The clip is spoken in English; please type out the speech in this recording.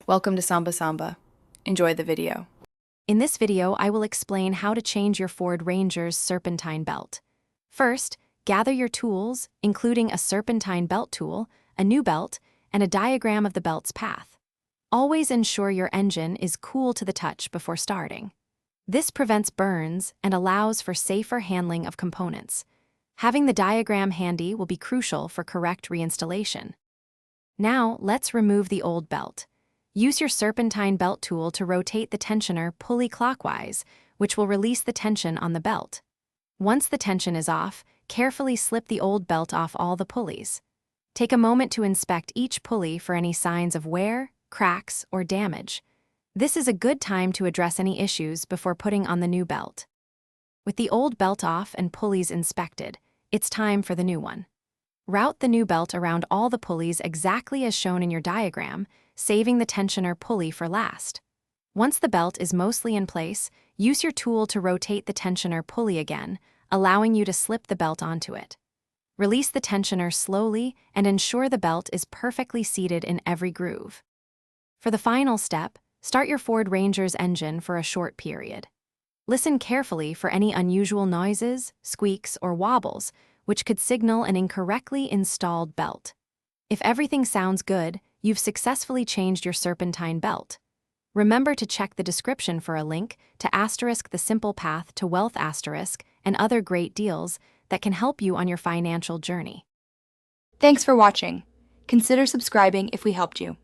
Welcome to Samba Samba. Enjoy the video. In this video, I will explain how to change your Ford Ranger's serpentine belt. First, gather your tools, including a serpentine belt tool, a new belt, and a diagram of the belt's path. Always ensure your engine is cool to the touch before starting. This prevents burns and allows for safer handling of components. Having the diagram handy will be crucial for correct reinstallation. Now, let's remove the old belt. Use your serpentine belt tool to rotate the tensioner pulley clockwise, which will release the tension on the belt. Once the tension is off, carefully slip the old belt off all the pulleys. Take a moment to inspect each pulley for any signs of wear, cracks, or damage. This is a good time to address any issues before putting on the new belt. With the old belt off and pulleys inspected, it's time for the new one. Route the new belt around all the pulleys exactly as shown in your diagram, saving the tensioner pulley for last. Once the belt is mostly in place, use your tool to rotate the tensioner pulley again, allowing you to slip the belt onto it. Release the tensioner slowly and ensure the belt is perfectly seated in every groove. For the final step, start your Ford Ranger's engine for a short period. Listen carefully for any unusual noises, squeaks, or wobbles, which could signal an incorrectly installed belt. If everything sounds good, you've successfully changed your serpentine belt. Remember to check the description for a link to the simple path to wealth and other great deals that can help you on your financial journey. Thanks for watching. Consider subscribing if we helped you.